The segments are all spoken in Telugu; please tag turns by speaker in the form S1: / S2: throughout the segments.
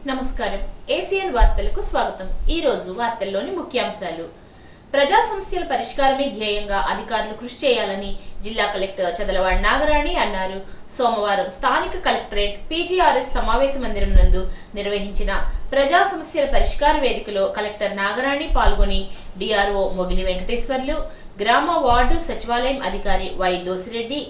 S1: నమస్కారం. ఏసియన్ వార్తలకు స్వాగతం. ఈ రోజు వార్తల్లోని ముఖ్యాంశాలు. ప్రజా సమస్యల పరిష్కారమే ధ్యేయంగా అధికారులు కృషి చేయాలని జిల్లా కలెక్టర్ చదలవాడ నాగరాణి అన్నారు. సోమవారం స్థానిక కలెక్టరేట్ పీజీఆర్ఎస్ సమావేశ మందిరం నందు నిర్వహించిన ప్రజా సమస్యల పరిష్కార వేదికలో కలెక్టర్ నాగరాణి పాల్గొని డిఆర్ఓ మొగిలి వెంకటేశ్వర్లు, గ్రామ వార్డు సచివాలయం అధికారి వై దోసిరెడ్డి,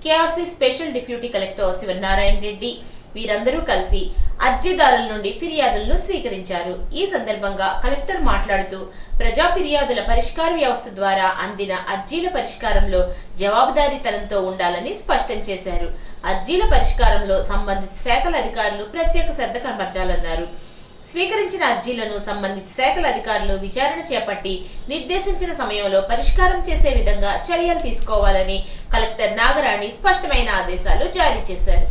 S1: KRC special deputy collector Sivanarayana Reddy వీరందరూ కలిసి అర్జీదారుల నుండి ఫిర్యాదులను స్వీకరించారు. ఈ సందర్భంగా కలెక్టర్ మాట్లాడుతూ ప్రజా ఫిర్యాదుల పరిష్కార వ్యవస్థ ద్వారా అందిన అర్జీల పరిష్కారంలో జవాబుదారీతనంతో ఉండాలని స్పష్టం చేశారు. అర్జీల పరిష్కారంలో సంబంధిత శాఖల అధికారులు ప్రత్యేక శ్రద్ధ కనబర్చాలన్నారు. స్వీకరించిన అర్జీలను సంబంధిత శాఖల అధికారులు విచారణ చేపట్టి నిర్దేశించిన సమయంలో పరిష్కారం చేసే విధంగా చర్యలు తీసుకోవాలని కలెక్టర్ నాగరాణి స్పష్టమైన ఆదేశాలు జారీ చేశారు.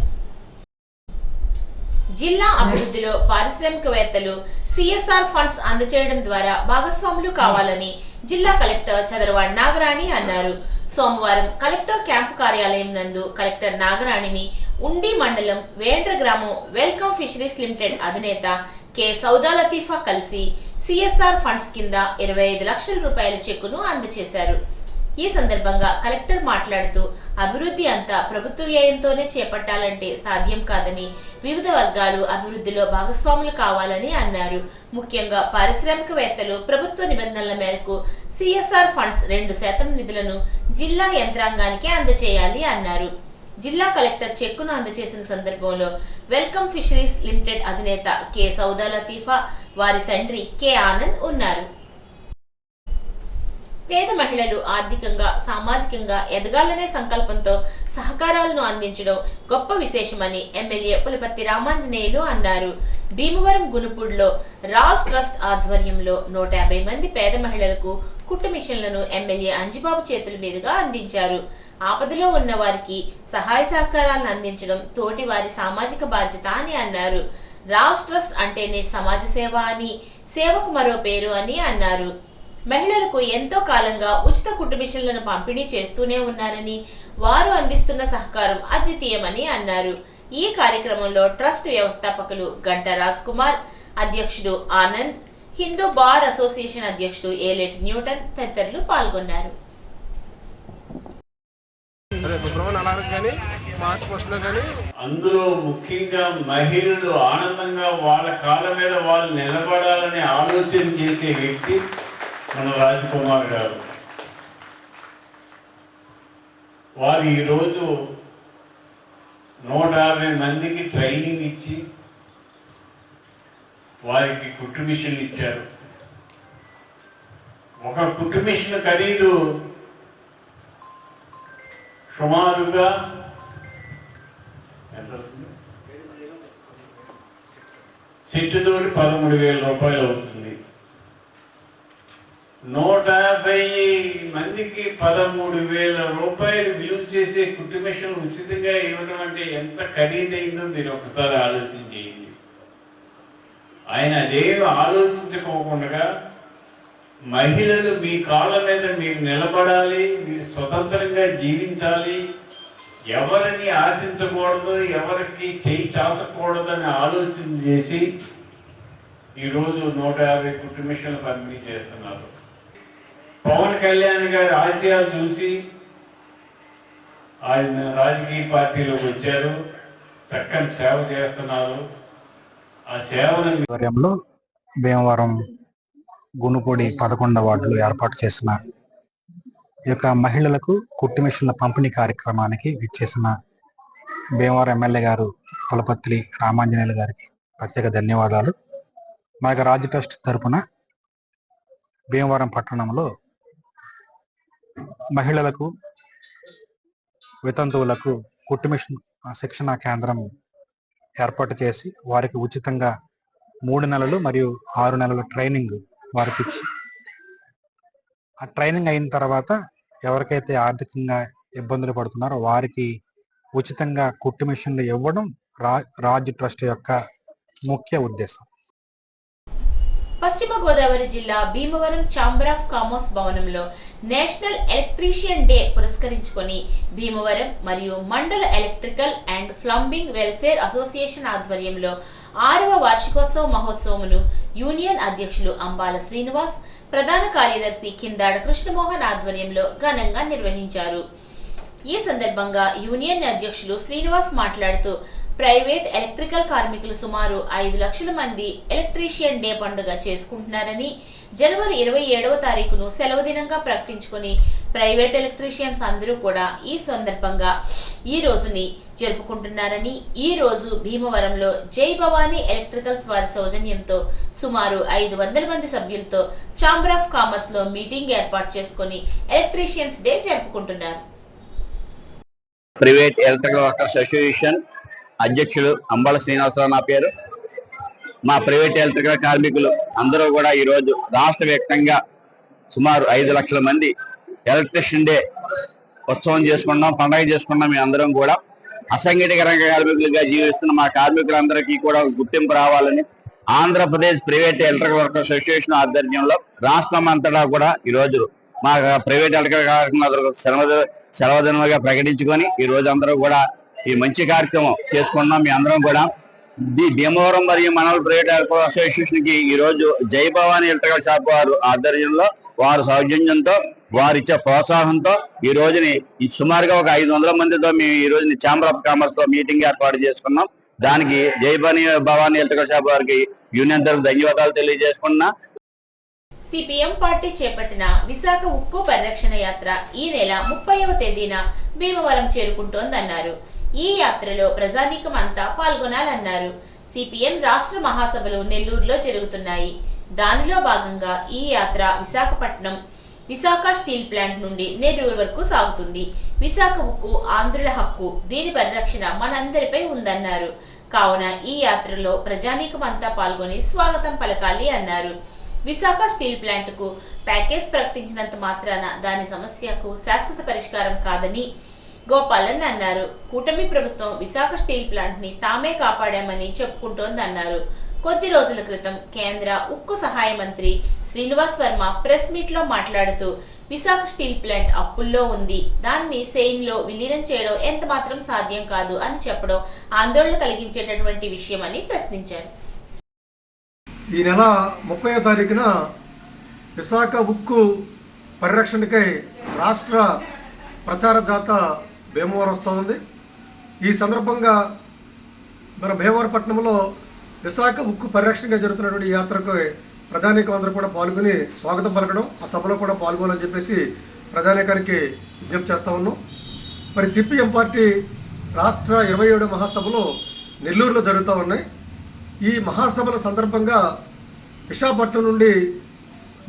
S1: జిల్లా అభివృద్ధిలో పారిశ్రామికవేత్తలు సిఎస్ఆర్ ఫండ్స్ అందజేయడం ద్వారా భాగస్వాములు కావాలని జిల్లా కలెక్టర్ చదలవాడ నాగరాణి అన్నారు. సోమవారం కలెక్టర్ క్యాంపు కార్యాలయం నందు కలెక్టర్ నాగరాణిని ఉండి మండలం వేండ్ర గ్రామం వెల్కమ్ ఫిషరీస్ లిమిటెడ్ అధినేత కె సౌదా లతీఫా కలిసి సిఎస్ఆర్ ఫండ్స్ కింద 25 లక్షల రూపాయల చెక్కును అందజేశారు. ఈ సందర్భంగా కలెక్టర్ మాట్లాడుతూ అభివృద్ధి అంతా ప్రభుత్వ వ్యయంతోనే చేపట్టాలంటే సాధ్యం కాదని, వివిధ వర్గాలు అభివృద్ధిలో భాగస్వాములు కావాలని అన్నారు. ముఖ్యంగా పారిశ్రామికవేత్తలు ప్రభుత్వ నిబంధనల మేరకు సిఎస్ఆర్ ఫండ్స్ 2% నిధులను జిల్లా యంత్రాంగానికి అందజేయాలి అన్నారు. జిల్లా కలెక్టర్ చెక్కును అందజేసిన సందర్భంలో వెల్కమ్ ఫిషరీస్ లిమిటెడ్ అధినేత కె సౌదా లతీఫా, వారి తండ్రి కె ఆనంద్ ఉన్నారు. పేద మహిళలు ఆర్థికంగా, సామాజికంగా ఎదగాలనే సంకల్పంతో సహకారాలను అందించడం గొప్ప విశేషమని ఎమ్మెల్యే పులపర్తి రామాంజనేయులు అన్నారు. భీమవరం గునుపూడిలో రాజ్ ట్రస్ట్ ఆధ్వర్యంలో 150 మంది పేద మహిళలకు కుట్టు మిషన్లను ఎమ్మెల్యే అంజిబాబు చేతుల మీదుగా అందించారు. ఆపదలో ఉన్న వారికి సహాయ సహకారాలను అందించడం తోటి వారి సామాజిక బాధ్యత అని అన్నారు. రాజ్ ట్రస్ట్ అంటేనే సమాజ సేవ అని, సేవకు మరో పేరు అని అన్నారు. మహిళలకు ఎంతో కాలంగా ఉచిత కుట్టు మిషన్లను పంపిణీ చేస్తూనే ఉన్నారని, వారు అందిస్తున్న సహకారం అద్వితీయమని అన్నారు. ఈ కార్యక్రమంలో ట్రస్ట్ వ్యవస్థాపకులు గంటా రాజ్ కుమార్, అధ్యక్షుడు ఆనంద్, హిందూ బార్ అసోసియేషన్ అధ్యక్షుడు ఏలేటి న్యూటన్ తదితరులు పాల్గొన్నారు.
S2: అందులో ముఖ్యంగా మహిళలు ఆనందంగా వాళ్ళ కాళ్ళ మీద వాళ్ళు నిలబడాలని ఆలోచన చేసే వ్యక్తి మన రాజకుమార్ గారు. వారు ఈరోజు 150 మందికి ట్రైనింగ్ ఇచ్చి వారికి కుట్టు మిషన్లు ఇచ్చారు. ఒక కుట్టు మిషన్ ఖరీదు సుమారుగా ఎంత అవుతుంది? సెట్టుతోటి 13,000 రూపాయలు అవుతుంది. 150 మందికి 13,000 రూపాయలు విలువ చేసే కుట్టు మిషన్ ఉచితంగా ఇవ్వడం అంటే ఎంత ఖరీదైందో మీరు ఒకసారి ఆలోచన చేయండి. ఆయన అదేమి ఆలోచించుకోకుండా మహిళలు మీ కాళ్ళ మీద మీరు నిలబడాలి, మీరు స్వతంత్రంగా జీవించాలి, ఎవరిని ఆశించకూడదు, ఎవరికి చేయి చాసకూడదని ఆలోచన చేసి ఈరోజు 150 కుట్టు మిషన్లు పంపిణీ చేస్తున్నారు. పవన్ కళ్యాణ్ గారి ఆశయాలు చూసి ఆయన రాజకీయ పార్టీలోకి వచ్చారు, చక్కని సేవ చేస్తున్నారు. ఆ సేవను
S3: భీమవరం గునుపూడి 11వ వార్డులో ఏర్పాటు చేసిన ఈ యొక్క మహిళలకు కుట్టు మిషన్ల పంపిణీ కార్యక్రమానికి విచ్చేసిన భీమవరం ఎమ్మెల్యే గారు పులపర్తి రామాంజనేయులు గారికి ప్రత్యేక ధన్యవాదాలు. మా యొక్క రాజ్ ట్రస్ట్ తరపున భీమవరం పట్టణంలో మహిళలకు, వితంతువులకు కుట్టు మిషన్ శిక్షణా కేంద్రం ఏర్పాటు చేసి వారికి ఉచితంగా 3 నెలలు మరియు 6 నెలల ట్రైనింగ్ వారికి ఇచ్చి, ఆ ట్రైనింగ్ అయిన తర్వాత ఎవరికైతే ఆర్థికంగా ఇబ్బందులు పడుతున్నారో వారికి ఉచితంగా కుట్టు మిషన్లు ఇవ్వడం రాజ్ ట్రస్ట్ యొక్క ముఖ్య ఉద్దేశం.
S1: పశ్చిమ గోదావరి జిల్లా భీమవరం ఛాంబర్ ఆఫ్ కామర్స్ భవనంలో నేషనల్ ఎలక్ట్రీషియన్ డే పురస్కరించుకొని భీమవరం మరియు మండల electrical and plumbing welfare association ఆధ్వర్యంలో 6వ వార్షికోత్సవ మహోత్సవమును యూనియన్ అధ్యక్షులు అంబాల శ్రీనివాస్, ప్రధాన కార్యదర్శి కిందాడ కృష్ణమోహన్ ఆధ్వర్యంలో ఘనంగా నిర్వహించారు. ఈ సందర్భంగా యూనియన్ అధ్యక్షులు శ్రీనివాస్ మాట్లాడుతూ ప్రైవేట్ ఎలక్ట్రికల్ కార్మికులు సుమారు 5 లక్షల మంది ఎలక్ట్రీషియన్ డే పండుగ చేసుకుంటున్నారని, జనవరి 27వ తారీఖును సెలవు దినంగా ప్రకటించుకుని ప్రైవేట్ ఎలక్ట్రీషియన్స్ అందరూ కూడా ఈ సందర్భంగా ఈ రోజుని జరుపుకుంటున్నారని, ఈ రోజు భీమవరంలో జై భవానీ ఎలక్ట్రికల్స్ వారి సౌజన్యంతో సుమారు 500 మంది సభ్యులతో ఛాంబర్ ఆఫ్ కామర్స్ లో మీటింగ్ ఏర్పాటు చేసుకుని ఎలక్ట్రీషియన్స్ డే జరుపుకుంటున్నారు.
S4: ప్రైవేట్ ఎలక్ట్రికల్ వర్కర్స్ అసోసియేషన్ అధ్యక్షులు అంబాల శ్రీనివాసరావు నా పేరు. మా ప్రైవేట్ ఎలక్ట్రికల్ కార్మికులు అందరూ కూడా ఈరోజు రాష్ట్ర వ్యాప్తంగా సుమారు 5 లక్షల మంది ఎలక్ట్రిషియన్ డే ఉత్సవం చేసుకున్నాం, పండుగ చేసుకున్నాం. మేము అందరం కూడా అసంఘటిత రంగ కార్మికులుగా జీవిస్తున్న మా కార్మికులందరికీ కూడా గుర్తింపు రావాలని Andhra Pradesh private electrical workers association ఆధ్వర్యంలో రాష్ట్రం అంతటా కూడా ఈరోజు మా ప్రైవేట్ ఎలక్ట్రికల్ కార్మికులు సెలవు దినంగా ప్రకటించుకొని ఈ రోజు అందరూ కూడా ఈ మంచి కార్యక్రమం చేసుకున్నాం. మీ అందరం కూడా భీమవరం మరియు మనవల్ ప్రైవేట్ ఎలక్ట్రికల్ అసోసియేషన్ కి ఈ రోజు జై భవానీ ఎలక్ట్రికల్ షాప్ వారు ఆధ్వర్యంలో, వారి సౌజన్యంతో, వారు ఇచ్చే ప్రోత్సాహంతో ఈ రోజుని సుమారుగా ఒక 500 మందితో మేము ఈ రోజుని ఛాంబర్ ఆఫ్ కామర్స్ లో మీటింగ్ ఏర్పాటు చేసుకున్నాం. దానికి జై భవానీ ఎలక్ట్రికల్ షాప్ వారికి యూనియన్ తరఫు ధన్యవాదాలు తెలియజేసుకున్నా.
S1: సిపిఎం పార్టీ చేపట్టిన విశాఖ ఉక్కు పరిరక్షణ యాత్ర ఈ నెల 30వ తేదీన భీమవరం చేరుకుంటోందన్నారు. ఈ యాత్రలో ప్రజానీకం అంతా పాల్గొనాలన్నారు. సిపిఎం రాష్ట్ర మహాసభలు నెల్లూరులో జరుగుతున్నాయి. దానిలో భాగంగా ఈ యాత్ర విశాఖ స్టీల్ ప్లాంట్ నుండి నెల్లూరు వరకు సాగుతుంది. విశాఖ ఉక్కు ఆంధ్రుల హక్కు, దీని పరిరక్షణ మనందరిపై ఉందన్నారు. కావున ఈ యాత్రలో ప్రజానీకం అంతా పాల్గొని స్వాగతం పలకాలి అన్నారు. విశాఖ స్టీల్ ప్లాంట్ కు ప్యాకేజ్ ప్రకటించినంత మాత్రాన దాని సమస్యకు శాశ్వత పరిష్కారం కాదని గోపాలన్ అన్నారు. కూటమి ప్రభుత్వం విశాఖ స్టీల్ ప్లాంట్ ని తామే కాపాడామని చెప్పుకుంటోందన్నారు. కొద్ది రోజుల క్రితం కేంద్ర ఉక్కు సహాయ మంత్రి శ్రీనివాస్ వర్మ ప్రెస్ మీట్ లో మాట్లాడుతూ విశాఖ స్టీల్ ప్లాంట్ అప్పుల్లో ఉంది, దాన్ని సెయిన్ లో విలీనం చేయడం ఎంత మాత్రం సాధ్యం కాదు అని చెప్పడం ఆందోళన కలిగించేటటువంటి విషయం అని ప్రశ్నించారు.
S5: ఈ నెల 30వ తారీఖున విశాఖ ఉక్కు పరిరక్షణకై రాష్ట్ర ప్రచార జాత భీమవరం వస్తూ ఉంది. ఈ సందర్భంగా మన భీమవరపట్నంలో విశాఖ ఉక్కు పరిరక్షణగా జరుగుతున్నటువంటి యాత్రకు ప్రజానీకం అందరూ కూడా పాల్గొని స్వాగతం పలకడం, ఆ సభలో కూడా పాల్గొనాలని చెప్పేసి ప్రజానీకానికి విజ్ఞప్తి చేస్తూ ఉన్నాం. మరి సిపిఎం పార్టీ రాష్ట్ర 27వ మహాసభలు నెల్లూరులో జరుగుతూ ఉన్నాయి. ఈ మహాసభల సందర్భంగా విశాఖపట్నం నుండి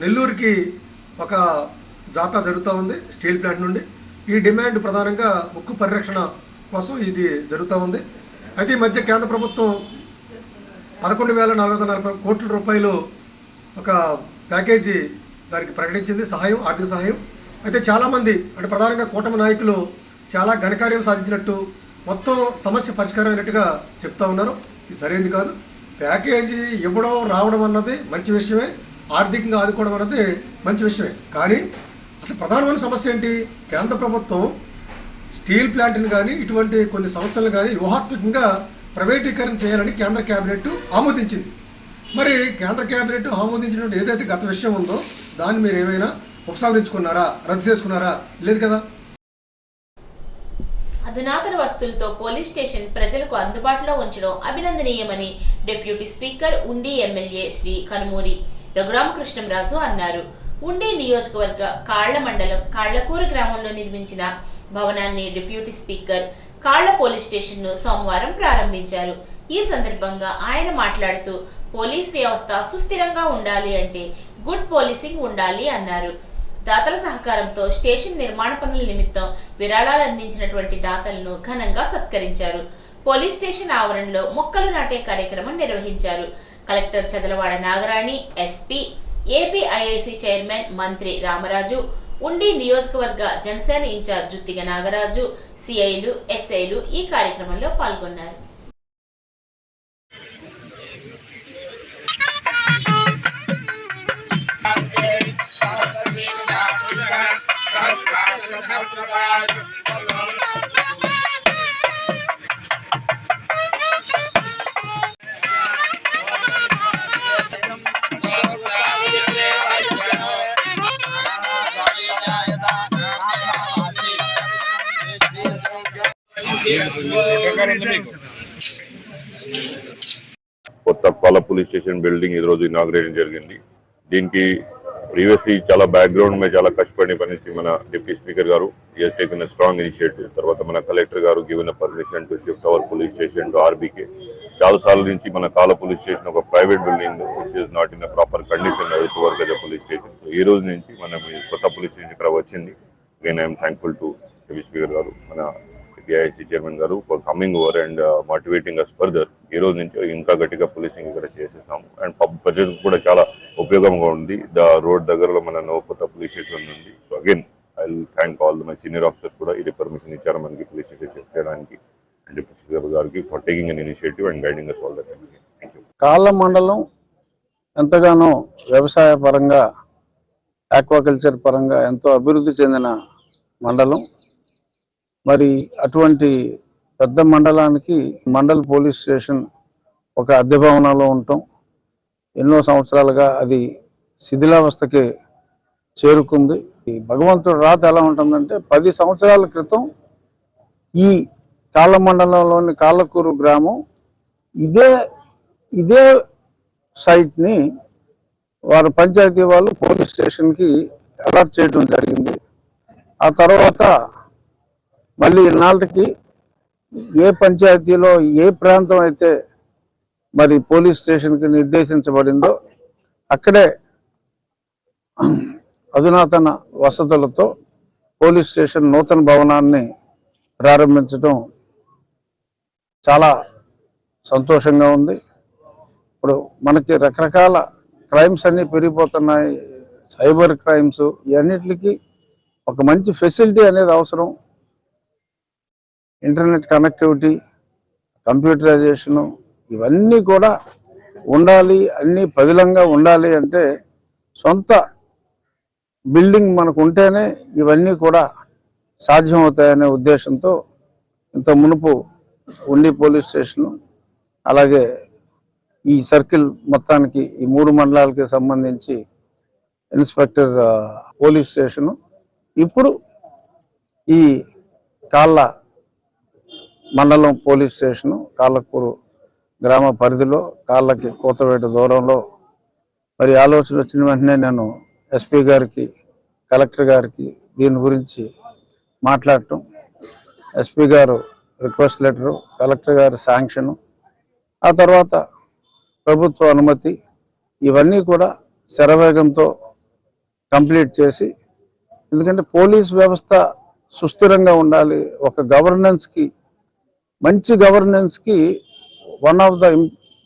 S5: నెల్లూరుకి ఒక జాతర జరుగుతూ ఉంది స్టీల్ ప్లాంట్ నుండి. ఈ డిమాండ్ ప్రధానంగా ఉక్కు పరిరక్షణ కోసం ఇది జరుగుతూ ఉంది. అయితే ఈ మధ్య కేంద్ర ప్రభుత్వం 11,440 కోట్ల రూపాయలు ఒక ప్యాకేజీ దానికి ప్రకటించింది, సహాయం, ఆర్థిక సహాయం. అయితే చాలామంది అంటే ప్రధానంగా కూటమి నాయకులు చాలా ఘనకార్యం సాధించినట్టు, మొత్తం సమస్య పరిష్కారం అయినట్టుగా చెప్తా ఉన్నారు. ఇది సరైనది కాదు. ప్యాకేజీ ఇవ్వడం రావడం అన్నది మంచి విషయమే, ఆర్థికంగా ఆదుకోవడం అన్నది మంచి విషయమే. కానీ అసలు ప్రధానమైన సమస్య ఏంటి? కేంద్ర ప్రభుత్వం స్టీల్ ప్లాంట్ని కానీ ఇటువంటి కొన్ని సంస్థలను కానీ వ్యూహాత్మకంగా ప్రైవేటీకరణ చేయాలని కేంద్ర కేబినెట్ ఆమోదించింది. మరి కేంద్ర కేబినెట్ ఆమోదించినట్టు ఏదైతే గత విషయం ఉందో దాన్ని మీరు ఏమైనా ఉపసంహరించుకున్నారా, రద్దు చేసుకున్నారా? లేదు కదా.
S1: అధునాతన వస్తువులతో పోలీస్ స్టేషన్ ప్రజలకు అందుబాటులో ఉంచడం అభినందనీయమని డిప్యూటీ స్పీకర్ ఉండి ఎమ్మెల్యే శ్రీ కనుమూరి రఘురామకృష్ణంరాజు అన్నారు. ఉండి నియోజకవర్గ కాళ్ల మండలం కాళ్లకూరు గ్రామంలో నిర్మించిన భవనాన్ని డిప్యూటీ స్పీకర్ కాళ్ల పోలీస్ స్టేషన్ ను సోమవారం ప్రారంభించారు. ఈ సందర్భంగా ఆయన మాట్లాడుతూ పోలీస్ వ్యవస్థ సుస్థిరంగా ఉండాలి అంటే గుడ్ పోలీసింగ్ ఉండాలి అన్నారు. దాతల సహకారంతో స్టేషన్ నిర్మాణ పనుల నిమిత్తం విరాళాలు అందించినటువంటి దాతలను ఘనంగా సత్కరించారు. పోలీస్ స్టేషన్ ఆవరణలో మొక్కలు నాటే కార్యక్రమం నిర్వహించారు. Collector Chadalavada Nagarani, SP, APIIC chairman మంత్రి రామరాజు, ఉండి నియోజకవర్గ జనసేన ఇన్ఛార్జ్ జుత్తిగ నాగరాజు, సిఐలు, ఎస్ఐలు ఈ కార్యక్రమంలో పాల్గొన్నారు.
S6: కొత్త కోల పోలీస్ స్టేషన్ బిల్డింగ్ ఈ రోజు ఇనాగ్రేషన్ జరిగింది. దీనికి ప్రీవియస్లీ చాలా బ్యాక్గ్రౌండ్ మీద చాలా కష్టపడి పనిచి మన డిప్యూటీ స్పీకర్ గారు he has taken a strong initiative. తర్వాత మన కలెక్టర్ గారు given a permission to shift our police station to RBK. చాలా సార్లు నుంచి మన కాల పోలీస్ స్టేషన్ ఒక private building which is not in a proper condition to work as a police station. ఈ రోజు నుంచి మనం కొత్త పోలీస్ స్టేషన్ ఇక్కడ వచ్చింది. Again I'm thankful to deputy speaker గారు, మన డిఐసి చైర్మన్ గారు for coming over and motivating us further. ఈ రోజు నుంచి ఇంకా గట్టిగా పోలీసింగ్ ఇక్కడ చేసేస్తాము అండ్ ప్రజలకు కూడా చాలా ఉపయోగంగా ఉంది. రోడ్ దగ్గరలో మన కొత్త పోలీస్ స్టేషన్ ఉంది. So again I will thank all my senior officers కూడా ఇది పర్మిషన్ ఇచ్చారు మనకి పోలీస్ స్టేషన్ చేయడానికి. అండ్ డిప్యూటీ స్పీకర్ గారికి for taking an initiative and guiding us all the time. Thank you.
S7: Kalla మండలం ఎంతగానో వ్యవసాయ పరంగా, ఆక్వాకల్చర్ పరంగా ఎంతో అభివృద్ధి చెందిన మండలం. మరి అటువంటి పెద్ద మండలానికి మండల్ పోలీస్ స్టేషన్ ఒక అద్దె భవనంలో ఉండటం, ఎన్నో సంవత్సరాలుగా అది శిథిలావస్థకి చేరుకుంది. ఈ భగవంతుడు రాత ఎలా ఉంటుందంటే 10 సంవత్సరాల క్రితం ఈ కాళ్ళ మండలంలోని కాళ్ళకూరు గ్రామం ఇదే సైట్ని వారు పంచాయతీ వాళ్ళు పోలీస్ స్టేషన్కి అలాట్ చేయడం జరిగింది. ఆ తర్వాత మళ్ళీ ఇన్నాళ్ళకి ఏ పంచాయతీలో ఏ ప్రాంతం అయితే మరి పోలీస్ స్టేషన్కి నిర్దేశించబడిందో అక్కడే అధునాతన వసతులతో పోలీస్ స్టేషన్ నూతన భవనాన్ని ప్రారంభించడం చాలా సంతోషంగా ఉంది. ఇప్పుడు మనకి రకరకాల క్రైమ్స్ అన్నీ పెరిగిపోతున్నాయి. సైబర్ క్రైమ్స్, ఇవన్నిటికి ఒక మంచి ఫెసిలిటీ అనేది అవసరం. ఇంటర్నెట్ కనెక్టివిటీ, కంప్యూటరైజేషను, ఇవన్నీ కూడా ఉండాలి. అన్నీ పదిలంగా ఉండాలి అంటే సొంత బిల్డింగ్ మనకు ఉంటేనే ఇవన్నీ కూడా సాధ్యమవుతాయనే ఉద్దేశంతో ఇంత మునుపు ఉండి పోలీస్ స్టేషను, అలాగే ఈ సర్కిల్ మొత్తానికి ఈ 3 మండలాలకి సంబంధించి ఇన్స్పెక్టర్ పోలీస్ స్టేషను, ఇప్పుడు ఈ కాళ్ళ మండలం పోలీస్ స్టేషను కాళ్ళకూరు గ్రామ పరిధిలో కాళ్ళకి కోతవేట దూరంలో మరి ఆలోచన వచ్చిన వెంటనే నేను ఎస్పీ గారికి, కలెక్టర్ గారికి దీని గురించి మాట్లాడటం, ఎస్పీ గారు రిక్వెస్ట్ లెటరు, కలెక్టర్ గారు శాంక్షను, ఆ తర్వాత ప్రభుత్వ అనుమతి, ఇవన్నీ కూడా శరవేగంతో కంప్లీట్ చేసి, ఎందుకంటే పోలీస్ వ్యవస్థ సుస్థిరంగా ఉండాలి. ఒక గవర్నెన్స్కి, మంచి గవర్నెన్స్కి వన్ ఆఫ్ ద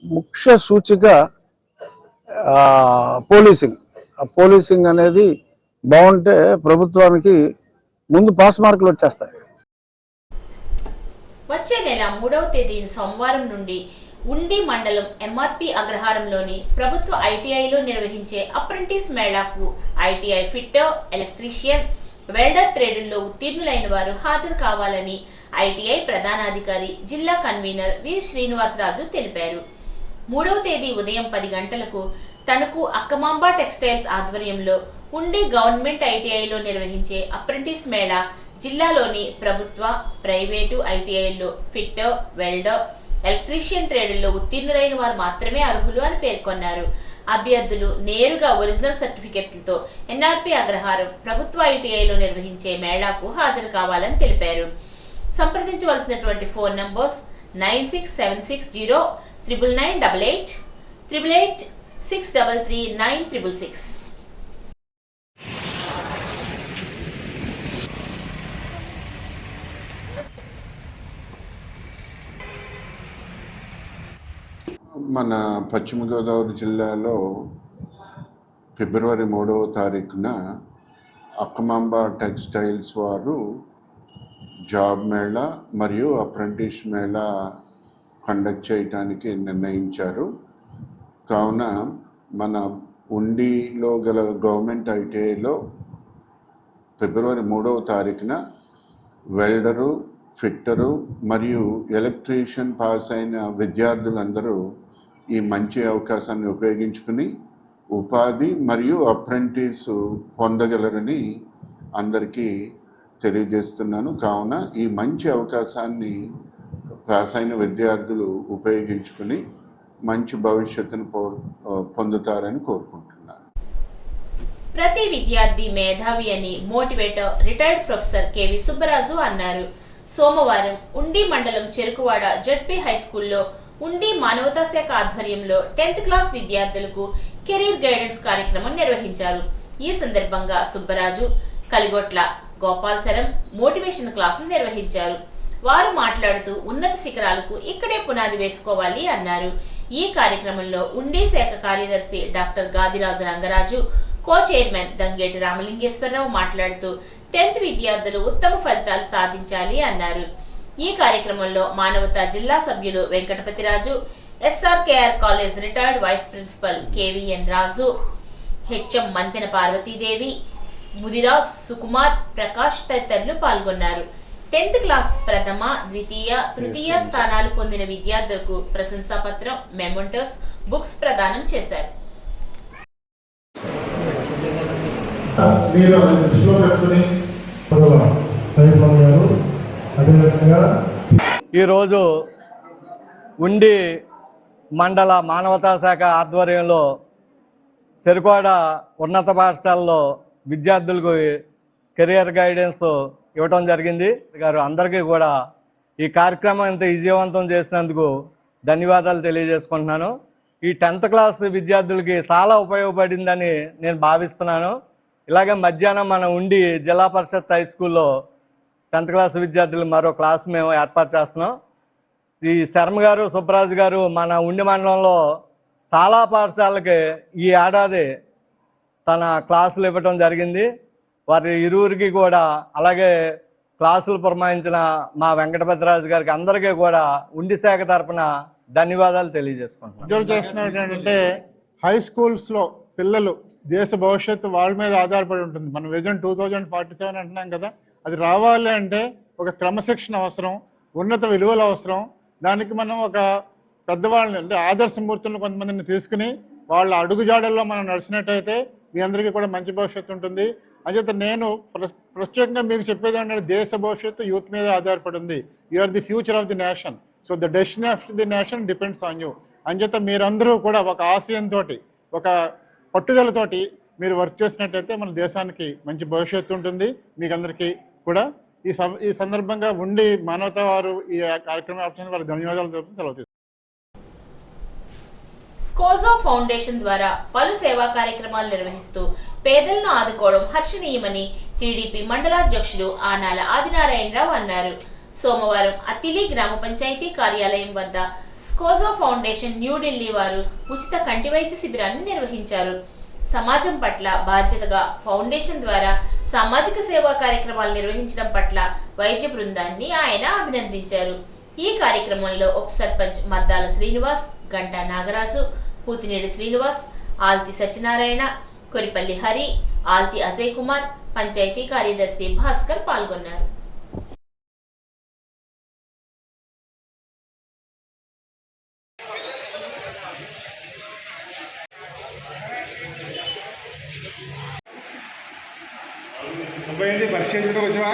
S7: ముఖ్య సూచిక పోలీసింగ్. ఆ పోలీసింగ్ అనేది బాగుంటే ప్రభుత్వానికి ముందు పాస్ మార్కులు వచ్చేస్తాయి.
S1: వచ్చే నెల 3వ తేదీన సోమవారం నుండి ఉండి మండలం ఎంఆర్పి అగ్రహారంలోని ప్రభుత్వ ఐటీఐలో నిర్వహించే అప్రెంటిస్ మేళాకు ఐటీఐ ఫిట్టర్, ఎలక్ట్రీషియన్, వెల్డర్ ట్రేడుల్లో ఉత్తీర్ణులైన వారు హాజరు కావాలని ఐటీఐ ప్రధానాధికారి జిల్లా కన్వీనర్ వి శ్రీనివాసరాజు తెలిపారు. 3వ తేదీ ఉదయం 10 గంటలకు తణుకు అక్కమాంబ టెక్స్టైల్స్ ఆధ్వర్యంలో ఉండి గవర్నమెంట్ ఐటీఐలో నిర్వహించే అప్రెంటిస్ మేళా జిల్లాలోని ప్రభుత్వ, ప్రైవేటు ఐటీఐల్లో ఫిట్టర్, వెల్డర్, ఎలక్ట్రీషియన్ ట్రేడుల్లో ఉత్తీర్ణులైన వారు మాత్రమే అర్హులు అని పేర్కొన్నారు. అభ్యర్థులు నేరుగా ఒరిజినల్ సర్టిఫికెట్లతో ఎన్ఆర్పి అగ్రహారం ప్రభుత్వ ఐటీఐలో నిర్వహించే మేళాకు హాజరు కావాలని తెలిపారు. సంప్రదించవలసినటువంటి ఫోన్ నంబర్స్ 9676099988, 8886339666.
S8: మన పశ్చిమ గోదావరి జిల్లాలో ఫిబ్రవరి 3వ తారీఖున అక్కమాంబ టెక్స్టైల్స్ వారు జాబ్ మేళా మరియు అప్రెంటిస్ మేళా కండక్ట్ చేయడానికి నిర్ణయించారు. కావున మన ఉండిలో గల గవర్నమెంట్ ఐటీఐలో ఫిబ్రవరి 3వ తారీఖున వెల్డరు, ఫిట్టరు మరియు ఎలక్ట్రీషియన్ పాస్ అయిన విద్యార్థులందరూ ఈ మంచి అవకాశాన్ని ఉపయోగించుకుని ఉపాధి మరియు అప్రెంటిస్ పొందగలరని అందరికీ తెలియజేస్తున్నాను. కావున ఈ మంచి అవకాశాన్ని పాస్ అయిన విద్యార్థులు ఉపయోగించుకుని మంచి భవిష్యత్తును పొందుతారని కోరుకుంటున్నాను.
S1: ప్రతి విద్యార్థి మేధావి అని motivator retired professor K V Subbaraju అన్నారు. సోమవారం ఉండి మండలం చెరుకువాడ జడ్పీ హై స్కూల్లో ఉండి మానవతా శాఖ ఆధ్వర్యంలో 10th క్లాస్ విద్యార్థులకు కెరీర్ గైడెన్స్ కార్యక్రమం నిర్వహించారు. ఈ సందర్భంగా సుబ్బరాజు, కలిగొట్ల గోపాల్సరం మోటివేషన్ క్లాసులు నిర్వహించారు. వారు మాట్లాడుతూ ఉన్నత శిఖరాలకు ఇక్కడే పునాది వేసుకోవాలి అన్నారు. ఈ కార్యక్రమంలో ఉండి శాఖ కార్యదర్శి doctor Gadiraju Rangaraju, co chairman Dangeti Ramalingeswara Rao మాట్లాడుతూ 10th విద్యార్థులు ఉత్తమ ఫలితాలు సాధించాలి అన్నారు. ఈ కార్యక్రమంలో మానవతా జిల్లా సభ్యులు Venkatapathiraju, SRKR college retired vice principal KVN Raju, HM Mantena Parvathidevi, Mudiraj Sukumar, Prakash తదితరులు పాల్గొన్నారు. 10th క్లాస్ ప్రథమ, ద్వితీయ, తృతీయ స్థానాలు పొందిన విద్యార్థులకు ప్రశంసా పత్రం, మెమోంటోస్, బుక్స్ ప్రదానం చేశారు.
S7: ఈరోజు ఉండి మండల మానవతా శాఖ ఆధ్వర్యంలో చెరుకువాడ ఉన్నత పాఠశాలలో విద్యార్థులకు కెరియర్ గైడెన్స్ ఇవ్వటం జరిగింది. గారు అందరికీ కూడా ఈ కార్యక్రమం ఇంత విజయవంతం చేసినందుకు ధన్యవాదాలు తెలియజేసుకుంటున్నాను. ఈ 10th క్లాస్ విద్యార్థులకి చాలా ఉపయోగపడిందని నేను భావిస్తున్నాను. ఇలాగే మధ్యాహ్నం మన ఉండి జిల్లా పరిషత్ హై స్కూల్లో 10th క్లాస్ విద్యార్థులు మరో క్లాస్ మేము ఏర్పాటు చేస్తున్నాం. ఈ శర్మ గారు, సుబ్బరాజు గారు మన ఉండి మండలంలో చాలా పాఠశాలకి ఈ ఏడాది తన క్లాసులు ఇవ్వటం జరిగింది. వారి ఇరువురికి కూడా, అలాగే క్లాసులు పురమాయించిన మా వెంకటపతిరాజు గారికి అందరికీ కూడా ఉండి శాఖ తరఫున ధన్యవాదాలు తెలియజేసుకుంటున్నాను.
S9: అబ్జర్వ్ చేస్తున్నది ఏంటంటే హై స్కూల్స్లో పిల్లలు దేశ భవిష్యత్తు వాళ్ళ మీద ఆధారపడి ఉంటుంది. మనం విజన్ 2047 అంటున్నాం కదా, అది రావాలి అంటే ఒక క్రమశిక్షణ అవసరం, ఉన్నత విలువలు అవసరం. దానికి మనం ఒక పెద్దవాళ్ళని అంటే ఆదర్శమూర్తులను కొంతమందిని తీసుకుని వాళ్ళ అడుగుజాడల్లో మనం నడిచినట్టయితే మీ అందరికీ కూడా మంచి భవిష్యత్తు ఉంటుంది. అంచేత నేను ప్రత్యేకంగా మీకు చెప్పేది ఏంటంటే దేశ భవిష్యత్తు యూత్ మీద ఆధారపడి ఉంది. You are the future of the nation. So the destiny of the nation depends on you. అంచేత మీరందరూ కూడా ఒక ఆశయంతో, ఒక పట్టుదలతోటి మీరు వర్క్ చేసినట్టయితే మన దేశానికి మంచి భవిష్యత్తు ఉంటుంది. మీకు అందరికీ కూడా ఈ సందర్భంగా ఉండి మానవతా వారు ఈ కార్యక్రమం ఆపడానికి వారికి ధన్యవాదాలు తెలుపుతూ సెలవు తీసుకుంటారు.
S1: స్కోజో ఫౌండేషన్ ద్వారా పలు సేవా కార్యక్రమాలు నిర్వహిస్తూ పేదలను ఆదుకోవడం హర్షణీయమని టీడీపీ మండలాధ్యక్షుడు ఆనాల ఆదినారాయణరావు అన్నారు. సోమవారం అతిలి గ్రామ పంచాయతీ కార్యాలయం వద్ద స్కోజో ఫౌండేషన్ న్యూఢిల్లీ వారు ఉచిత కంటి వైద్య శిబిరాన్ని నిర్వహించారు. సమాజం పట్ల బాధ్యతగా ఫౌండేషన్ ద్వారా సామాజిక సేవా కార్యక్రమాలు నిర్వహించడం పట్ల వైద్య బృందాన్ని ఆయన అభినందించారు. ఈ కార్యక్రమంలో ఉప సర్పంచ్ మద్దాల శ్రీనివాస్, గంటా నాగరాజు, పూతినేడు శ్రీనివాస్, ఆల్తి సత్యనారాయణ, కొరిపల్లి హరి, ఆల్తి అజయ్ కుమార్, పంచాయతీ కార్యదర్శి భాస్కర్ పాల్గొన్నారు.
S5: పరిశీలించడం వచ్చావా?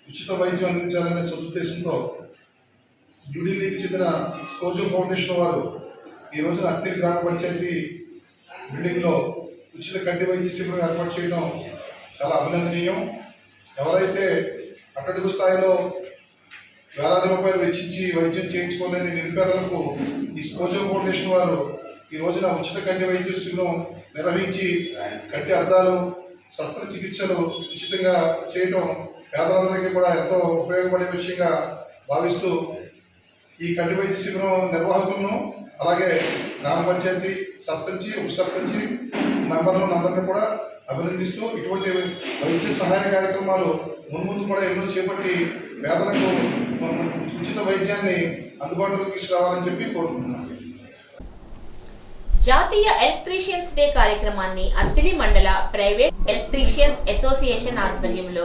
S5: ఉచిత వైద్యం అందించాలనే సదుద్దేశంతో న్యూఢిల్లీకి చెందిన స్కోజో ఫౌండేషన్ వారు ఈ రోజున అత్తిలి గ్రామ పంచాయతీ బిల్డింగ్లో ఉచిత కంటి వైద్య శిబిరం ఏర్పాటు చేయడం చాలా అభినందనీయం. ఎవరైతే అట్టడుగు స్థాయిలో వేలాది రూపాయలు వెచ్చించి వైద్యం చేయించుకోలేని నిరుపేదలకు ఈ స్కోజో ఫౌండేషన్ వారు ఈ రోజున ఉచిత కంటి వైద్య శిబిరం నిర్వహించి కంటి అద్దాలు, శస్త్రచికిత్సలు ఉచితంగా చేయడం పేదలందరికీ కూడా ఎంతో ఉపయోగపడే విషయంగా భావిస్తూ ఈ కంటి వైద్య శిబిరం నిర్వాహకులను, అలాగే గ్రామ పంచాయతీ సర్పంచి, ఉప సర్పంచి మెంబర్లను అందరినీ కూడా అభినందిస్తూ ఇటువంటి వైద్య సహాయ కార్యక్రమాలు ముందు కూడా ఎన్నో చేపట్టి పేదలకు ఉచిత వైద్యాన్ని అందుబాటులోకి తీసుకురావాలని చెప్పి కోరుకుంటున్నాను.
S1: జాతీయ ఎలక్ట్రీషియన్స్ డే కార్యక్రమాన్ని అత్తిలి మండల ప్రైవేట్ ఎలక్ట్రీషియన్స్ అసోసియేషన్ ఆధ్వర్యంలో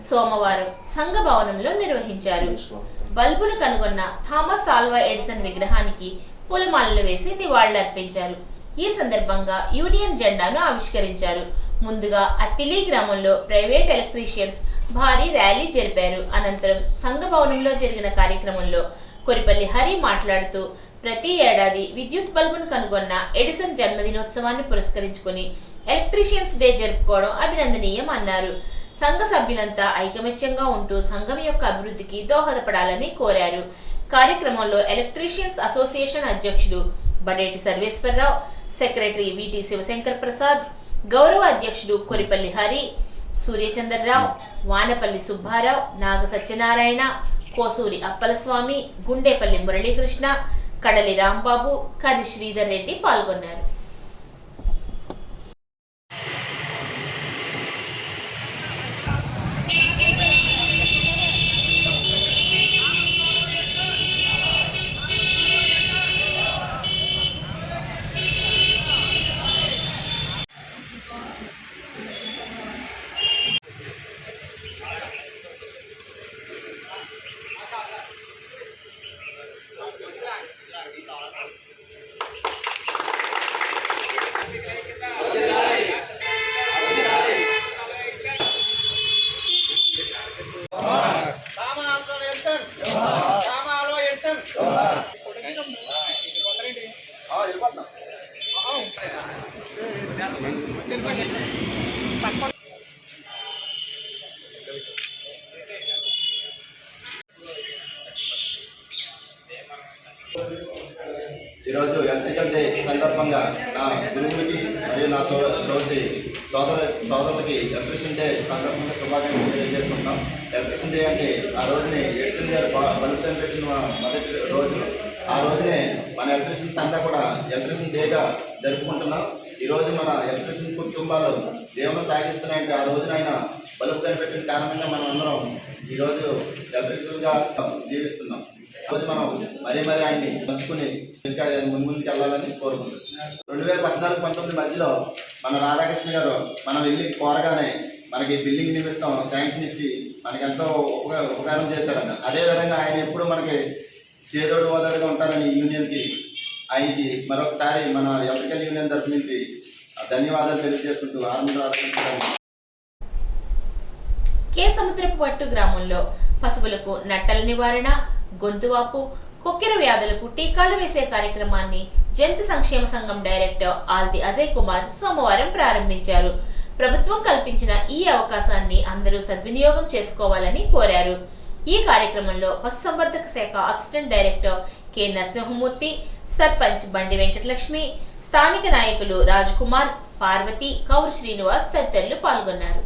S1: సోమవారం సంఘ భవనంలో నిర్వహించారు. బల్బును కనుగొన్న థామస్ ఆల్వా ఎడిసన్ విగ్రహానికి పూలమాలలు వేసి నివాళులర్పించారు. ఈ సందర్భంగా యూనియన్ జెండాను ఆవిష్కరించారు. ముందుగా అత్తిలి గ్రామంలో ప్రైవేట్ ఎలక్ట్రీషియన్స్ భారీ ర్యాలీ జరిపారు. అనంతరం సంఘ భవనంలో జరిగిన కార్యక్రమంలో కొరిపల్లి హరి మాట్లాడుతూ ప్రతి ఏడాది విద్యుత్ బల్బును కనుగొన్న ఎడిసన్ జన్మదినోత్సవాన్ని పురస్కరించుకుని ఎలక్ట్రీషియన్స్ డే జరుపుకోవడం అభినందనీయం అన్నారు. సంఘ సభ్యులంతా ఐకమత్యంగా ఉంటూ సంఘం యొక్క అభివృద్ధికి దోహదపడాలని కోరారు. కార్యక్రమంలో ఎలక్ట్రీషియన్స్ అసోసియేషన్ అధ్యక్షుడు బడేటి సర్వేశ్వరరావు, సెక్రటరీ విటి శివశంకర్ ప్రసాద్, గౌరవ అధ్యక్షుడు కొరిపల్లి హరి, సూర్యచంద్రరావు, వానపల్లి సుబ్బారావు, నాగ సత్యనారాయణ, కోసూరి అప్పలస్వామి, గుండేపల్లి మురళీకృష్ణ, కడలి రాంబాబు, కరి శ్రీధర్ రెడ్డి పాల్గొన్నారు.
S10: ఈరోజు ఎలక్ట్రికల్ డే సందర్భంగా నా గురువులకి మరియు నా తోటి సోదరులకి ఎలక్ట్రిషియన్ డే సందర్భంగా శుభాకాంక్షలు తెలియజేసుకుంటాం. ఎలక్ట్రిషియన్ డే అంటే ఆ రోజుని ఎడిసన్ గారు బలుపుతం పెట్టిన మొదటి రోజు. ఆ రోజునే మన ఎలక్ట్రిషియన్స్ అంతా కూడా ఎలక్ట్రిషియన్ డేగా జరుపుకుంటున్నాం. ఈరోజు మన ఎలక్ట్రిషియన్ కుటుంబాలు జీవనం సాగిస్తున్నాయంటే ఆ రోజున ఆయన బలుపు కనిపెట్టిన కారణంగా మనం అందరం ఈరోజు ఎలక్ట్రికల్గా జీవిస్తున్నాం. రోజు మనం మరీ ఆయన్ని పంచుకుని ఇంకా ముందుకు వెళ్ళాలని కోరుకుంటున్నాం. 2014-19 మధ్యలో మన రాధాకృష్ణ గారు మనం వెళ్ళి కోరగానే మనకి బిల్డింగ్ నిమిత్తం శాంక్షన్ ఇచ్చి మనకి ఎంతో ఉపకారం చేశారన్న. అదేవిధంగా ఆయన ఎప్పుడు మనకి చేదోడు ఓదాడుగా ఉంటారని యూనియన్కి ఆయనకి మరొకసారి మన ఎలక్ట్రికల్ యూనియన్ తరఫు నుంచి ధన్యవాదాలు తెలియజేసుకుంటూ
S1: కే సముద్రపుపట్టు గ్రామంలో పశువులకు నట్టల నివారణ, గొంతువాపు, కొక్కెర వ్యాధులకు టీకాలు వేసే కార్యక్రమాన్ని జంతు సంక్షేమ సంఘం డైరెక్టర్ ఆల్ది అజయ్ కుమార్ సోమవారం ప్రారంభించారు. ప్రభుత్వం కల్పించిన ఈ అవకాశాన్ని అందరూ సద్వినియోగం చేసుకోవాలని కోరారు. ఈ కార్యక్రమంలో పశుసంవర్ధక శాఖ assistant director K Narasimhamurthy, sarpanch బండి వెంకటలక్ష్మి, స్థానిక నాయకులు రాజ్ కుమార్, పార్వతి, కౌరు శ్రీనివాస్ తదితరులు పాల్గొన్నారు.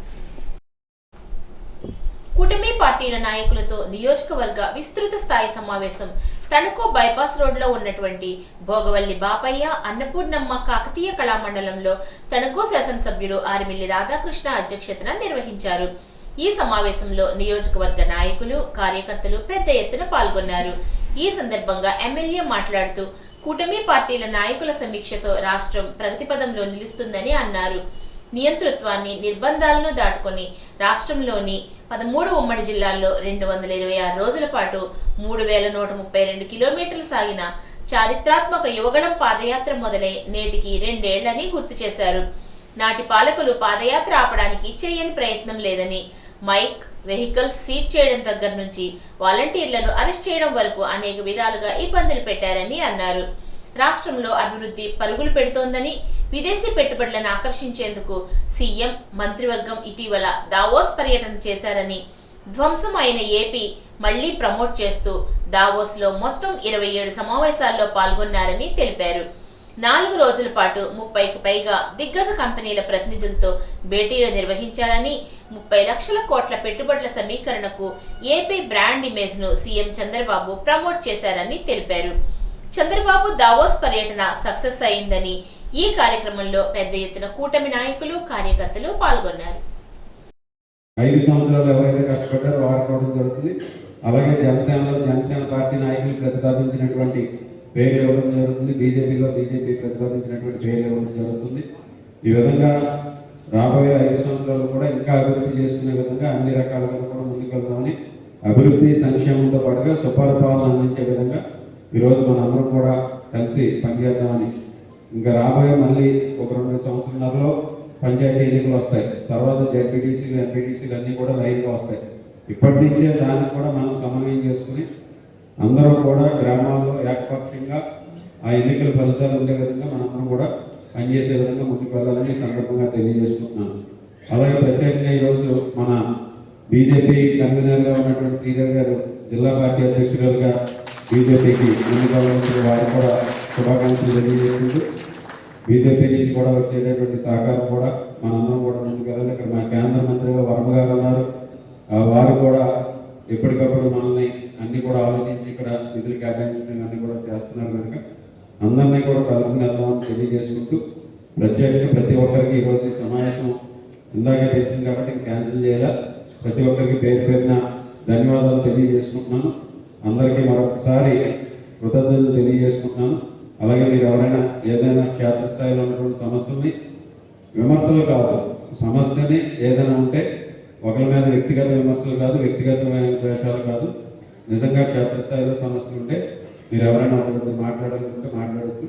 S1: కూటమి పార్టీల నాయకులతో నియోజకవర్గ విస్తృత స్థాయి సమావేశం తణుకు బైపాస్ రోడ్లో ఉన్నటువంటి భోగవల్లి బాపయ్య అన్నపూర్ణమ్మ కాకతీయ కళామండలంలో తణుకు శాసనసభ్యుడు ఆర్మిల్లి రాధాకృష్ణ అధ్యక్షతన నిర్వహించారు. ఈ సమావేశంలో నియోజకవర్గ నాయకులు, కార్యకర్తలు పెద్ద ఎత్తున పాల్గొన్నారు. ఈ సందర్భంగా ఎమ్మెల్యే మాట్లాడుతూ కూటమి పార్టీల నాయకుల సమీక్షతో రాష్ట్రం ప్రగతిపదంలో నిలుస్తుందని అన్నారు. నియంతృత్వాన్ని, నిర్బంధాలను దాటుకొని రాష్ట్రంలోని 13 ఉమ్మడి జిల్లాల్లో 226 రోజుల పాటు 3132 కిలోమీటర్లు సాగిన చారిత్రాత్మక యువగళం పాదయాత్ర మొదలై నేటికి 2 ఏళ్లని గుర్తు చేశారు. నాటి పాలకులు పాదయాత్ర ఆపడానికి చేయని ప్రయత్నం లేదని, మైక్, వెహికల్స్ సీజ్ చేయడం దగ్గర నుంచి వాలంటీర్లను అరెస్ట్ చేయడం వరకు అనేక విధాలుగా ఇబ్బందులు పెట్టారని అన్నారు. రాష్ట్రంలో అభివృద్ధి పరుగులు పెడుతోందని, విదేశీ పెట్టుబడులను ఆకర్షించేందుకు సీఎం, మంత్రివర్గం ఇటీవల దావోస్ పర్యటన చేశారని, ధ్వంసం అయిన ఏపీ మళ్లీ ప్రమోట్ చేస్తూ దావోస్ లో మొత్తం 27 సమావేశాల్లో పాల్గొన్నారని తెలిపారు. 4 రోజుల పాటు 30కి పైగా దిగ్గజ కంపెనీల ప్రతినిధులతో భేటీలు నిర్వహించాలని, 30 లక్షల కోట్ల పెట్టుబడుల సమీకరణకు ఏపీ బ్రాండ్ ఇమేజ్ ను సీఎం చంద్రబాబు ప్రమోట్ చేశారని తెలిపారు. చంద్రబాబు దావోస్ పర్యటన సక్సెస్ అయిందని, ఈ కార్యక్రమంలో పెద్ద ఎత్తున కూటమి నాయకులు, కార్యకర్తలు పాల్గొన్నారు.
S11: 5 సంవత్సరాలు ఎవరైతే కష్టపడ్డారో వారు జరుగుతుంది. అలాగే జనసేన పార్టీ నాయకులు ప్రతిపాదించినటువంటి పేర్లు ఇవ్వడం జరుగుతుంది. బీజేపీ ప్రతిపాదించినటువంటి పేర్లు ఇవ్వడం జరుగుతుంది. ఈ విధంగా రాబోయే 5 సంవత్సరాలు కూడా ఇంకా అభివృద్ధి చేసుకునే విధంగా అన్ని రకాలుగా కూడా ముందుకు వెళ్దామని, అభివృద్ధి సంక్షేమంతో పాటుగా సుపరిపాలన అందించే విధంగా ఈరోజు మనందరం కూడా కలిసి పనిచేద్దామని, ఇంకా రాబోయే మళ్ళీ ఒక 2 సంవత్సరాలలో పంచాయతీ ఎన్నికలు వస్తాయి. తర్వాత జెడ్పీటీసీలు, ఎంపీటీసీలు అన్నీ కూడా లైన్గా వస్తాయి. ఇప్పటి నుంచే దాన్ని కూడా మనం సమన్వయం చేసుకుని అందరూ కూడా గ్రామాల్లో ఏకపక్షంగా ఆ ఎన్నికల ఫలితాలు ఉండే విధంగా మనందరం కూడా పనిచేసే విధంగా ముందుకు వెళ్ళాలని సందర్భంగా తెలియజేసుకుంటున్నాను. అలాగే ప్రత్యేకంగా ఈరోజు మన బీజేపీ కన్వీనర్గా ఉన్నటువంటి శ్రీధర్ గారు జిల్లా పార్టీ అధ్యక్షులుగా బీజేపీకి ఎన్నికల వారికి కూడా శుభాకాంక్షలు తెలియజేసుకుంటూ, బీజేపీ నుంచి కూడా వచ్చేటటువంటి సహకారం కూడా మనందరం కూడా ముందుకు వెళ్ళాలి. ఇక్కడ మా కేంద్ర మంత్రిగా వర్మ గారు ఉన్నారు. వారు కూడా ఎప్పటికప్పుడు మనల్ని అన్ని కూడా ఆలోచించి ఇక్కడ నిధులు కేటాయించడం అన్ని కూడా చేస్తున్నారు కనుక అందరినీ కూడా కలుపుకుని వెళ్దామని తెలియజేసుకుంటూ, ప్రత్యేకంగా ప్రతి ఒక్కరికి ఈరోజు ఈ సమావేశం ఇందాకే తెలిసింది కాబట్టి క్యాన్సిల్ చేయాలా, ప్రతి ఒక్కరికి పేరు పేరున ధన్యవాదాలు తెలియజేసుకుంటున్నాను. అందరికీ మరొకసారి కృతజ్ఞతలు తెలియజేసుకుంటున్నాను. అలాగే మీరు ఎవరైనా ఏదైనా క్షేత్రస్థాయిలో ఉన్నటువంటి సమస్యల్ని, విమర్శలు కాదు, సమస్యని ఏదైనా ఉంటే ఒకరి మీద వ్యక్తిగత విమర్శలు కాదు, వ్యక్తిగతమైన ద్వేషాలు కాదు, నిజంగా క్షేత్రస్థాయిలో సమస్యలు ఉంటే మీరు ఎవరైనా ఒకరితో మాట్లాడాలనుకుంటే మాట్లాడచ్చు.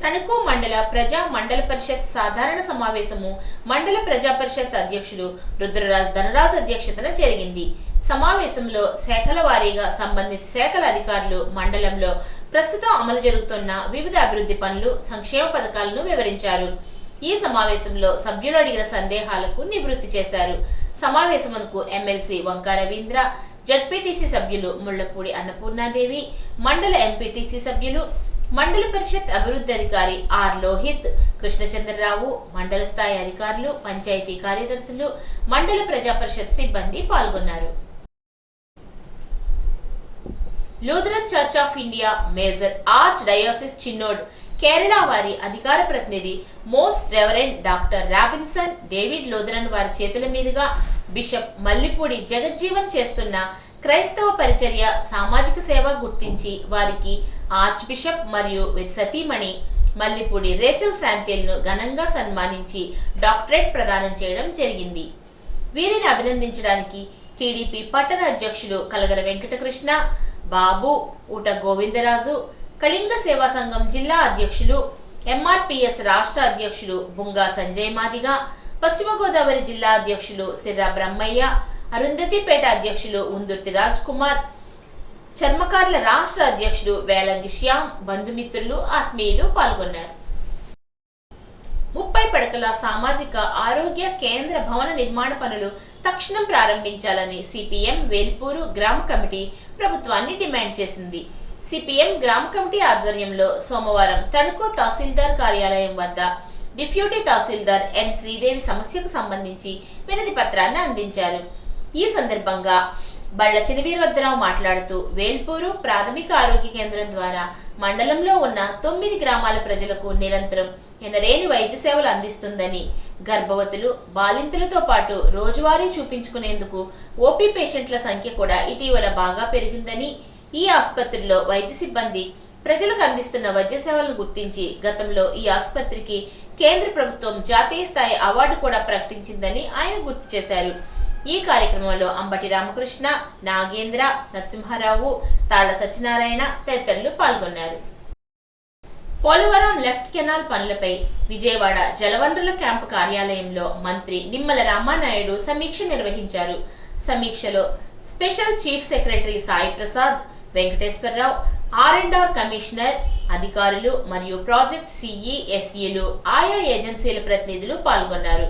S1: తణుకు మండల ప్రజా మండల పరిషత్ సాధారణ సమావేశము మండల ప్రజా పరిషత్ అధ్యక్షులు రుద్రరాజ్ ధనరాజ్ అధ్యక్షతన జరిగింది. సమావేశంలో శాఖల వారీగా సంబంధిత శాఖల అధికారులు మండలంలో ప్రస్తుతం అమలు జరుగుతున్న వివిధ అభివృద్ధి పనులు, సంక్షేమ పథకాలను వివరించారు. ఈ సమావేశంలో సభ్యులు అడిగిన సందేహాలకు నివృత్తి చేశారు. సమావేశమునకు ఎమ్మెల్సీ వంకా రవీంద్ర, జడ్పీటీసీ సభ్యులు ముళ్లపూడి అన్నపూర్ణాదేవి, మండల ఎంపీటీసీ సభ్యులు, మండల పరిషత్ అభివృద్ధి అధికారి ఆర్ లోహిత్, కృష్ణచంద్రరావు, మండల స్థాయి అధికారులు, పంచాయతీ కార్యదర్శులు, మండల ప్రజా పరిషత్ సిబ్బంది పాల్గొన్నారు. Lutheran church of India major archdiocese చిన్నోడ్ కేరళ వారి అధికార ప్రతినిధి most reverend doctor Robinson David Lutheran వారి చేతుల మీదుగా బిషప్ మల్లిపూడి జగజ్జీవన్ చేస్తున్న క్రైస్తవ పరిచర్య, సామాజిక సేవ గుర్తించి వారికి ఆర్చ్ బిషప్ మరియు సతీమణి మల్లిపూడి రేచల్ శాంతిల్ను ఘనంగా సన్మానించి డాక్టరేట్ ప్రదానం చేయడం జరిగింది. వీరిని అభినందించడానికి టీడీపీ పట్టణ అధ్యక్షులు కలగర వెంకటకృష్ణ, బాబు, ఊట గోవిందరాజు, కళింగ సేవా సంఘం జిల్లా అధ్యక్షులు, ఎంఆర్పిఎస్ రాష్ట్ర అధ్యక్షులు బుంగా సంజయ్ మాదిగా, పశ్చిమ గోదావరి జిల్లా అధ్యక్షులు సిర్రా బ్రహ్మయ్య, అరుంధతిపేట అధ్యక్షులు ఉందుర్తి రాజ్ కుమార్, చర్మకారుల రాష్ట్ర అధ్యక్షుడు వేలంగి శ్యామ్, బంధుమిత్రులు, ఆత్మీయులు పాల్గొన్నారు. 30 పడకల సామాజిక ఆరోగ్య కేంద్ర భవన నిర్మాణ పనులు తక్షణం ప్రారంభించాలని సిపిఎం వేల్పూరు గ్రామ కమిటీ ప్రభుత్వాన్ని డిమాండ్ చేసింది. సిపిఎం గ్రామ కమిటీ ఆధ్వర్యంలో సోమవారం తణుకు తహసీల్దార్ కార్యాలయం వద్ద డిప్యూటీ తహసీల్దార్ ఎన్ శ్రీదేవి సమస్యకు సంబంధించి వినతి పత్రాన్ని అందించారు. ఈ సందర్భంగా బళ్ల చినవీరభద్రరావు మాట్లాడుతూ, వేల్పూరు ప్రాథమిక ఆరోగ్య కేంద్రం ద్వారా మండలంలో ఉన్న 9 గ్రామాల ప్రజలకు నిరంతరం ఎనలేని వైద్య సేవలు అందిస్తుందని, గర్భవతులు, బాలింతలతో పాటు రోజువారీ చూపించుకునేందుకు ఓపీ పేషెంట్ల సంఖ్య కూడా ఇటీవల బాగా పెరిగిందని, ఈ ఆసుపత్రిలో వైద్య సిబ్బంది ప్రజలకు అందిస్తున్న వైద్య సేవలను గుర్తించి గతంలో ఈ ఆసుపత్రికి కేంద్ర ప్రభుత్వం జాతీయ స్థాయి అవార్డు కూడా ప్రకటించిందని ఆయన గుర్తు చేశారు. ఈ కార్యక్రమంలో అంబటి రామకృష్ణ, నాగేంద్ర, నరసింహారావు, తాళ్ల సత్యనారాయణ తదితరులు పాల్గొన్నారు. పోలవరం లెఫ్ట్ కెనాల్ పనులపై విజయవాడ జలవనరుల క్యాంపు కార్యాలయంలో మంత్రి నిమ్మల రామానాయుడు సమీక్ష నిర్వహించారు. సమీక్షలో special chief secretary Sai Prasad, Venkateswara Rao, R&R commissioner, అధికారులు మరియు ప్రాజెక్ట్ సిఈ, ఎస్ఈలు, ఆయా ఏజెన్సీల ప్రతినిధులు పాల్గొన్నారు.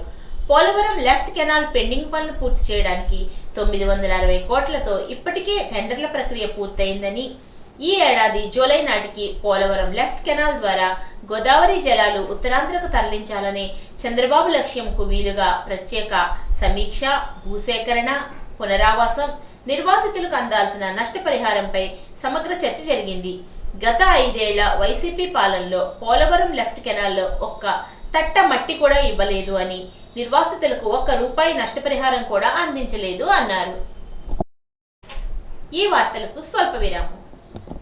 S1: పోలవరం లెఫ్ట్ కెనాల్ పెండింగ్ పనులు పూర్తి చేయడానికి 960 కోట్లతో ఇప్పటికే టెండర్ల ప్రక్రియ పూర్తయిందని, ఈ ఏడాది జూలై నాటికి పోలవరం లెఫ్ట్ కెనాల్ ద్వారా గోదావరి జలాలు ఉత్తరాంధ్రకు తరలించాలనే చంద్రబాబు లక్ష్యంకు వీలుగా ప్రత్యేక సమీక్ష, భూసేకరణ, పునరావాసం, నిర్వాసితులకు అందాల్సిన నష్టపరిహారంపై సమగ్ర చర్చ జరిగింది. గత 5 ఏళ్ల వైసీపీ పాలనలో పోలవరం లెఫ్ట్ కెనాల్లో ఒక్క తట్ట మట్టి కూడా ఇవ్వలేదు అని, నిర్వాసితులకు ₹1 నష్టపరిహారం కూడా అందించలేదు అన్నారు. ఈ వార్తలకు స్వల్ప విరామం.